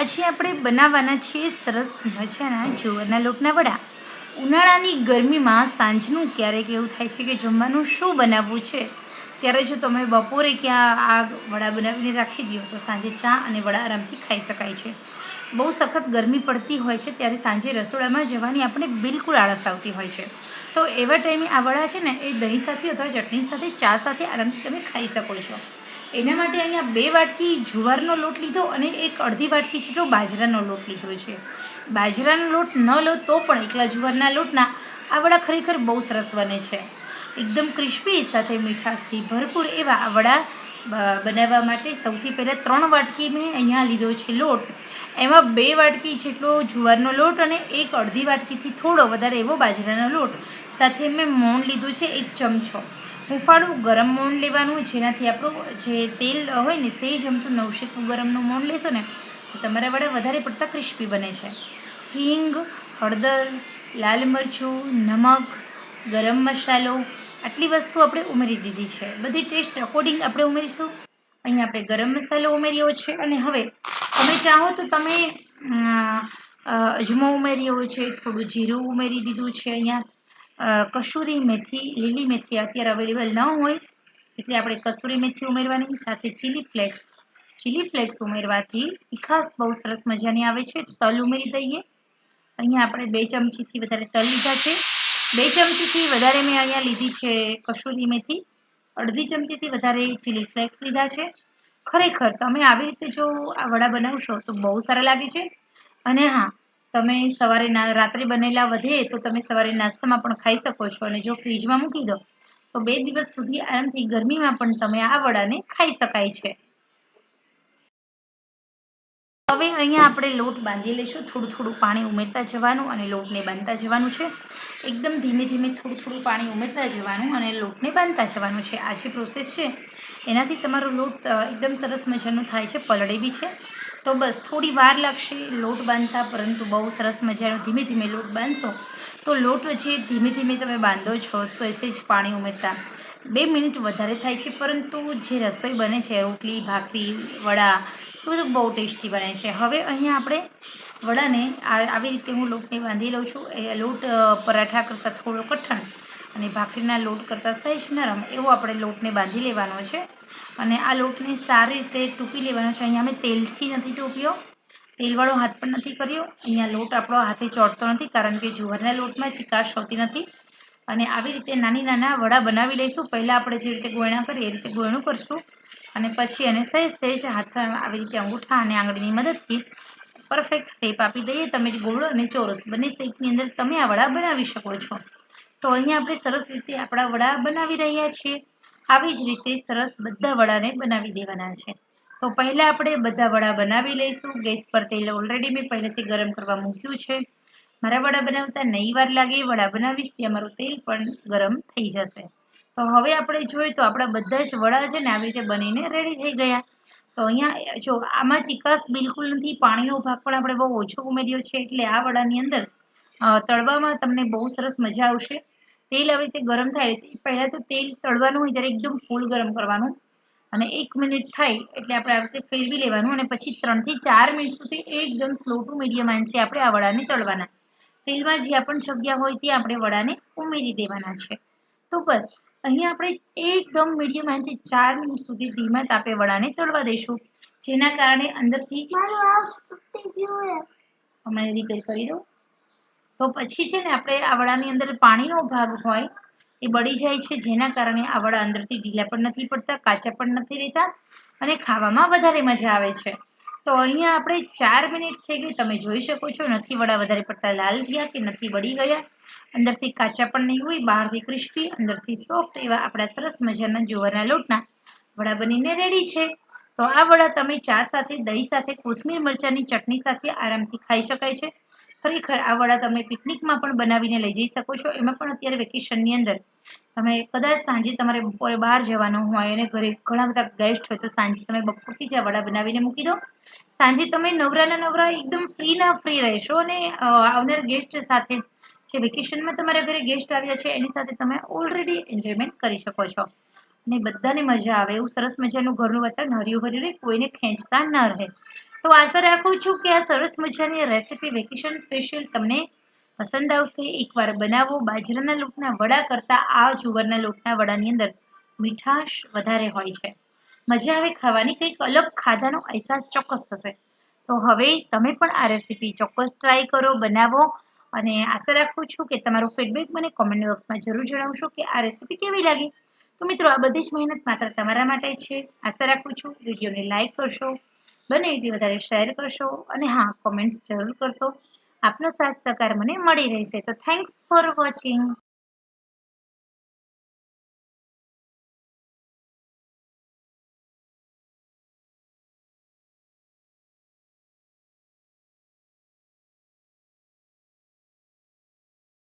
આજે આપણે બનાવવાના છીએ સરસ મજાના જુવારના લોટના વડા. ઉનાળાની ગરમીમાં સાંજનું ક્યારેક એવું થાય છે કે જમવાનું શું બનાવવું છે, ત્યારે જો તમે બપોરે ક્યાં આ વડા બનાવીને રાખી દો તો સાંજે ચા અને વડા આરામથી ખાઈ શકાય છે. બહુ સખત ગરમી પડતી હોય છે ત્યારે સાંજે રસોડામાં જવાની આપણે બિલકુલ આળસ આવતી હોય છે. તો એવા ટાઈમે આ વડા છે ને એ દહીં સાથે અથવા ચટણી સાથે ચા સાથે આરામથી તમે ખાઈ શકો છો. એના માટે અહીંયા 2 વાટકી જુવારનો લોટ લીધો અને એક અડધી વાટકી જેટલો બાજરાનો લોટ લીધો છે. બાજરાનો લોટ ન લો તો પણ એકલા જુવારના લોટના આ વડા ખરેખર બહુ સરસ બને છે. એકદમ ક્રિસ્પી સાથે મીઠાશથી ભરપૂર એવા આ વડા બનાવવા માટે સૌથી પહેલાં 3 વાટકી મેં અહીંયા લીધો છે લોટ. એમાં 2 વાટકી જેટલો જુવારનો લોટ અને એક અડધી વાટકીથી થોડો વધારે એવો બાજરાનો લોટ સાથે મેં મોણ લીધું છે 1 ચમચો. હુંફાળું ગરમ મોણ લેવાનું, જેનાથી આપણું જે તેલ હોય ને સેજ અમથું નવશેકું ગરમનું મોણ લેશો ને તો તમારા વડા વધારે પડતા ક્રિસ્પી બને છે. હિંગ, હળદર, લાલ મરચું, નમક, ગરમ મસાલો આટલી વસ્તુ આપણે ઉમેરી દીધી છે. બધી ટેસ્ટ અકોર્ડિંગ આપણે ઉમેરીશું. અહીંયા આપણે ગરમ મસાલો ઉમેર્યો છે અને હવે તમે ચાહો તો તમે અજમો ઉમેર્યો છે, થોડું જીરું ઉમેરી દીધું છે. અહીંયા કસૂરી મેથી, લીલી મેથી અત્યારે અવેલેબલ ન હોય એટલે આપણે કસૂરી મેથી ઉમેરવાની, સાથે ચીલી ફ્લેક્સ ઉમેરવાથી તીખાશ બહુ સરસ મજાની આવે છે. તલ ઉમેરી દઈએ. અહીંયા આપણે 2 ચમચીથી વધારે તલ લીધા છે. 2 ચમચીથી વધારે મેં અહીંયા લીધી છે કસૂરી મેથી, અડધી ચમચીથી વધારે ચીલી ફ્લેક્સ લીધા છે. ખરેખર તમે આવી રીતે જો આ વડા બનાવશો તો બહુ સારા લાગે છે. અને હા, તમે સવારે રાત્રે બનેલા વધે તો તમે સવારે નાસ્તામાં પણ ખાઈ શકો છો અને જો ફ્રીજમાં મૂકી દો તો 2 દિવસ સુધી આરામથી ગરમીમાં પણ તમે આ વડાને ખાઈ શકાય છે. હવે અહીંયા આપણે લોટ બાંધી લઈશું. થોડું થોડું પાણી ઉમેરતા જવાનું અને લોટને બાંધતા જવાનું છે. એકદમ ધીમે ધીમે થોડું થોડું પાણી ઉમેરતા જવાનું અને લોટને બાંધતા જવાનું છે. આ જે પ્રોસેસ છે એનાથી તમારો લોટ એકદમ સરસ મજાનું થાય છે, પલળે બી છે. તો બસ થોડી વાર લાગશે લોટ બાંધતા, પરંતુ બહુ સરસ મજાનો ધીમે ધીમે લોટ બાંધશો તો લોટ જે ધીમે ધીમે તમે બાંધો છો તો એસે જ પાણી ઉમેરતા 2 મિનિટ વધારે થાય છે, પરંતુ જે રસોઈ બને છે રોટલી, ભાખરી, વડા એ બધું બહુ ટેસ્ટી બને છે. હવે અહીંયા આપણે વડાને આવી રીતે હું લોટને બાંધી લઉં છું. એ લોટ પરાઠા કરતાં થોડો કઠણ અને ભાખરીના લોટ કરતાં સહેજ નરમ એવો આપણે લોટને બાંધી લેવાનો છે અને આ લોટને સારી રીતે ટૂંપી લેવાનો છે. અહીંયા અમે તેલથી નથી ટૂપ્યો, તેલવાળો હાથ પણ નથી કર્યો. અહીંયા લોટ આપણો હાથે ચોંટતો નથી કારણ કે જુવારના લોટમાં ચીકાશ હોતી નથી. અને આવી રીતે નાની નાના વડા બનાવી લઈશું. પહેલાં આપણે જે રીતે ગોળણા કરીએ એ રીતે ગોળણું કરશું અને પછી એને સહેજ હાથ આવી રીતે અંગૂઠા અને આંગળીની મદદથી પરફેક્ટ શેપ આપી દઈએ. તમે ગોળ અને ચોરસ બંને શેપની અંદર તમે આ વડા બનાવી શકો છો. તો અહીંયા આપણે સરસ રીતે આપણા વડા બનાવી રહ્યા છીએ. આવી જ રીતે સરસ બધા વડાને બનાવી દેવાના છે. તો પહેલાં આપણે બધા વડા બનાવી લઈશું. ગેસ પર તેલ ઓલરેડી મેં પહેલેથી ગરમ કરવા મૂક્યું છે. મારા વડા બનાવતા નહીં વાર લાગે. વડા બનાવીશ ત્યાં મારું તેલ પણ ગરમ થઈ જશે. તો હવે આપણે જોઈએ તો આપણા બધા જ વડા છે ને આવી રીતે બનીને રેડી થઈ ગયા. તો અહીંયા જો આમાં ચીકાશ બિલકુલ નથી, પાણીનો ભાગ પણ આપણે બહુ ઓછો ઉમેર્યો છે એટલે આ વડાની અંદર તળવામાં તમને બહુ સરસ મજા આવશે. તેલ આવી રીતે ગરમ થાય પહેલાં તો તેલ તળવાનું હોય ત્યારે એકદમ ફૂલ ગરમ કરવાનું અને 1 મિનિટ થાય એટલે આપણે આવી રીતે ફેરવી લેવાનું અને પછી 3 થી 4 મિનિટ સુધી એકદમ સ્લો ટુ મીડિયમ આંચે આપણે આ વડાને તળવાના. તેલમાં જ્યાં પણ જગ્યા હોય ત્યાં આપણે વડાને ઉમેરી દેવાના છે. તો બસ અહીંયા આપણે એકદમ મીડિયમ આંચે 4 મિનિટ સુધી ધીમા તાપે વડાને તળવા દઈશું, જેના કારણે અંદરથી હમણાં રિપેર કરી દઉં. તો પછી છે ને આપણે આ વડાની અંદર પાણીનો ભાગ હોય એ બળી જાય છે, જેના કારણે આ વડા અંદરથી ઢીલા પણ નથી પડતા, કાચા પણ નથી રહેતા અને ખાવામાં વધારે મજા આવે છે. તો અહીંયા આપણે 4 મિનિટ થઈ ગઈ, તમે જોઈ શકો છો. નથી વડા વધારે પડતા લાલ થયા કે નથી બળી ગયા, અંદરથી કાચા પણ નહીં હોય, બહારથી ક્રિસ્પી, અંદરથી સોફ્ટ એવા આપણા સરસ મજાના જુવારના લોટના વડા બનીને રેડી છે. તો આ વડા તમે ચા સાથે, દહીં સાથે, કોથમીર મરચાંની ચટણી સાથે આરામથી ખાઈ શકાય છે. ખરેખર આ વડા તમે પિકનિકમાં પણ બનાવીને લઈ જઈ શકો છો. એમાં પણ અત્યારે વેકેશનની અંદર તમે કદાચ સાંજે તમારે બપોરે બહાર જવાનું હોય અને ઘરે ઘણા બધા ગેસ્ટ હોય તો સાંજે તમે બપોરથી જ આ વડા બનાવીને મૂકી દો. સાંજે તમે નવરાના નવરા એકદમ ફ્રી રહેશો અને આવનાર ગેસ્ટ સાથે જે વેકેશનમાં તમારા ઘરે ગેસ્ટ આવ્યા છે એની સાથે તમે ઓલરેડી એન્જોયમેન્ટ કરી શકો છો અને બધાને મજા આવે એવું સરસ મજાનું ઘરનું વાતાવરણ હર્યું ભર્યું રહે, કોઈને ખેંચતા ન રહે. તો તો આશા રાખું છું કે આ સરસ મજાની રેસીપી વેકેશન સ્પેશિયલ તમને પસંદ આવશે. એકવાર બનાવો. બાજરાના લોટના વડા કરતાં આ જુવારના લોટના વડાની અંદર મીઠાશ વધારે હોય છે. મજા આવે ખાવાની, કંઈક અલગ ખાધાનો અહેસાસ ચોક્કસ થશે. તો હવે તમે પણ આ રેસીપી ચોક્કસ ટ્રાય કરો, બનાવો અને આશા રાખું છું કે તમારો ફીડબેક મને કોમેન્ટ બોક્સમાં જરૂર જણાવશો કે આ રેસીપી કેવી લાગી. તો મિત્રો, આ બધી જ મહેનત માત્ર તમારા માટે છે. આશા રાખું છું વિડીયોને લાઈક કરશો, બને એટલી વધારે શેર કરશો અને હા, કોમેન્ટ્સ જરૂર કરશો. આપનો સાથ સહકાર મને મળી રહેશે. તો થેન્ક્સ ફોર વોચિંગ.